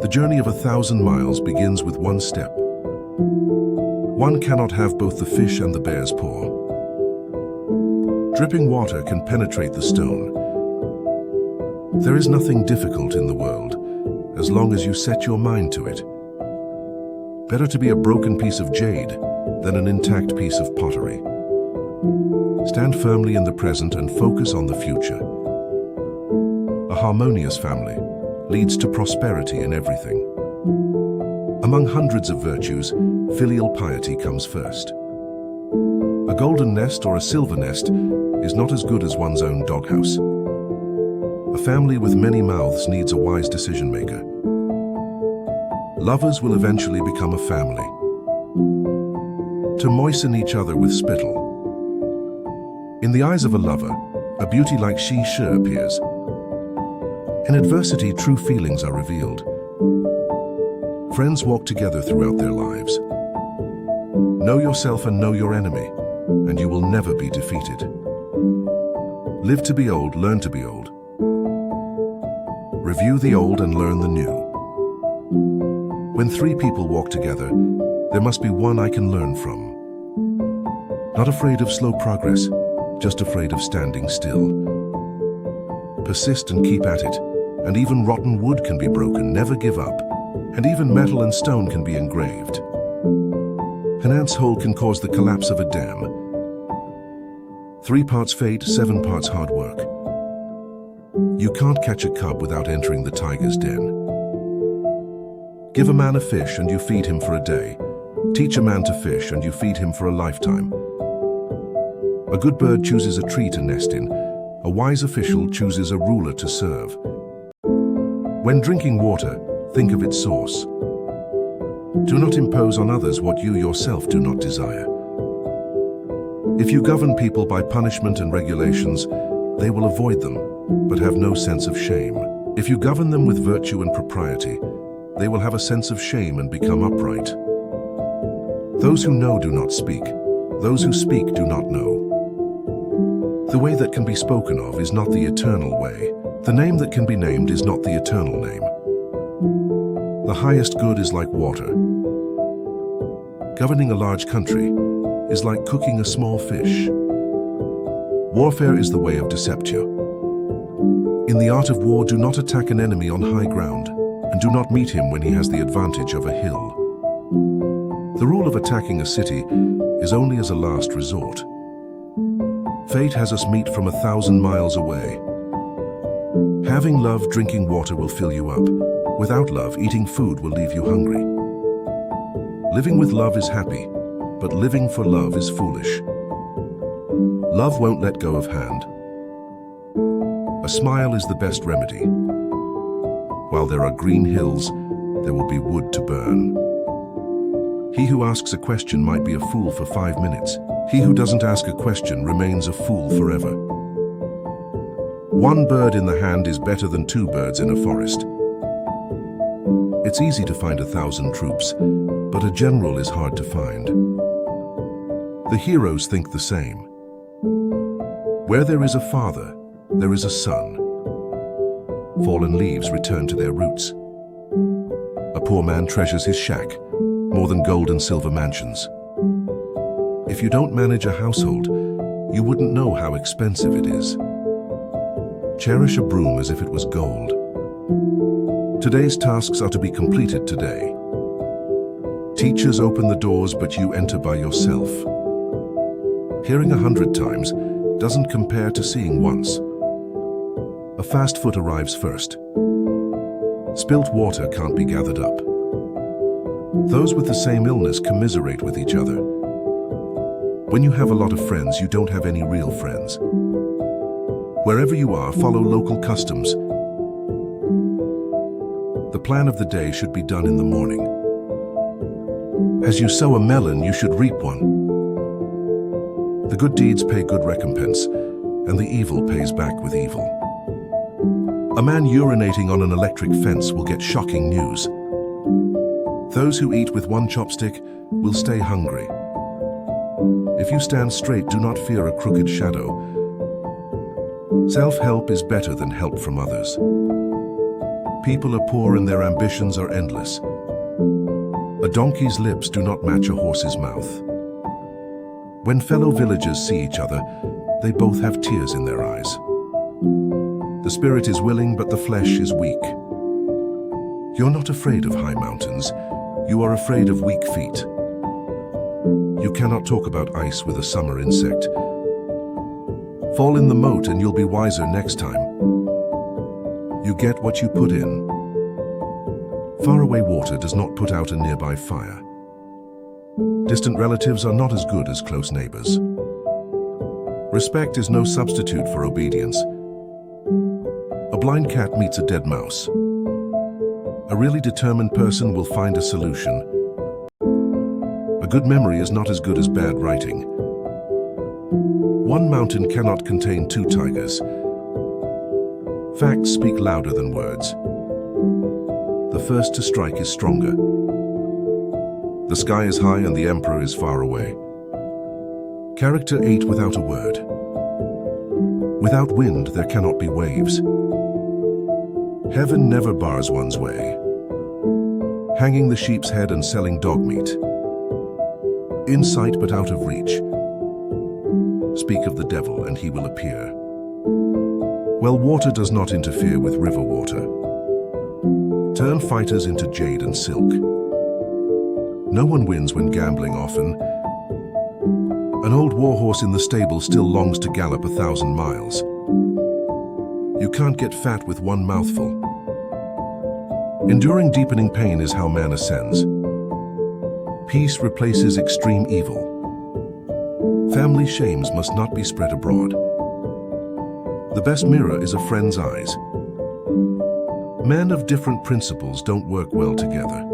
The journey of 1,000 miles begins with one step. One cannot have both the fish and the bear's paw. Dripping water can penetrate the stone. There is nothing difficult in the world, as long as you set your mind to it. Better to be a broken piece of jade than an intact piece of pottery. Stand firmly in the present and focus on the future. A harmonious family leads to prosperity in everything. Among hundreds of virtues, filial piety comes first. A golden nest or a silver nest is not as good as one's own doghouse. A family with many mouths needs a wise decision maker. Lovers will eventually become a family. To moisten each other with spittle. In the eyes of a lover, a beauty like she appears. In adversity, true feelings are revealed. Friends walk together throughout their lives. Know yourself and know your enemy, and you will never be defeated. Live to be old, learn to be old. Review the old and learn the new. When three people walk together, there must be one I can learn from. Not afraid of slow progress, just afraid of standing still. Persist and keep at it, and even rotten wood can be broken, never give up, and even metal and stone can be engraved. An ant's hole can cause the collapse of a dam. 3 parts fate, 7 parts hard work. You can't catch a cub without entering the tiger's den. Give a man a fish and you feed him for a day. Teach a man to fish and you feed him for a lifetime. A good bird chooses a tree to nest in. A wise official chooses a ruler to serve. When drinking water, think of its source. Do not impose on others what you yourself do not desire. If you govern people by punishment and regulations, they will avoid them, but have no sense of shame. If you govern them with virtue and propriety, they will have a sense of shame and become upright. Those who know do not speak. Those who speak do not know. The way that can be spoken of is not the eternal way. The name that can be named is not the eternal name. The highest good is like water. Governing a large country is like cooking a small fish. Warfare is the way of deception. In the art of war, do not attack an enemy on high ground, and do not meet him when he has the advantage of a hill. The rule of attacking a city is only as a last resort. Fate has us meet from 1,000 miles away. Having love, drinking water will fill you up. Without love, eating food will leave you hungry. Living with love is happy, but living for love is foolish. Love won't let go of hand. A smile is the best remedy. While there are green hills, there will be wood to burn. He who asks a question might be a fool for 5 minutes. He who doesn't ask a question remains a fool forever. One bird in the hand is better than 2 birds in a forest. It's easy to find 1,000 troops, but a general is hard to find. The heroes think the same. Where there is a father, there is a son. Fallen leaves return to their roots. A poor man treasures his shack more than gold and silver mansions. If you don't manage a household, you wouldn't know how expensive it is. Cherish a broom as if it was gold. Today's tasks are to be completed today. Teachers open the doors, but you enter by yourself. Hearing 100 times doesn't compare to seeing once. A fast foot arrives first. Spilt water can't be gathered up. Those with the same illness commiserate with each other. When you have a lot of friends, you don't have any real friends. Wherever you are, follow local customs. The plan of the day should be done in the morning. As you sow a melon, you should reap one. The good deeds pay good recompense, and the evil pays back with evil. A man urinating on an electric fence will get shocking news. Those who eat with one chopstick will stay hungry. If you stand straight, do not fear a crooked shadow. Self-help is better than help from others. People are poor and their ambitions are endless. A donkey's lips do not match a horse's mouth. When fellow villagers see each other, they both have tears in their eyes. The spirit is willing, but the flesh is weak. You're not afraid of high mountains. You are afraid of weak feet. You cannot talk about ice with a summer insect. Fall in the moat and you'll be wiser next time. You get what you put in. Faraway water does not put out a nearby fire. Distant relatives are not as good as close neighbors. Respect is no substitute for obedience. A blind cat meets a dead mouse. A really determined person will find a solution. A good memory is not as good as bad writing. One mountain cannot contain two tigers. Facts speak louder than words. The first to strike is stronger. The sky is high and the emperor is far away. Character ate without a word. Without wind, there cannot be waves. Heaven never bars one's way. Hanging the sheep's head and selling dog meat. In sight but out of reach. Speak of the devil and he will appear. Well, water does not interfere with river water. Turn fighters into jade and silk. No one wins when gambling often. An old warhorse in the stable still longs to gallop 1,000 miles. You can't get fat with one mouthful. Enduring deepening pain is how man ascends. Peace replaces extreme evil. Family shames must not be spread abroad. The best mirror is a friend's eyes. Men of different principles don't work well together.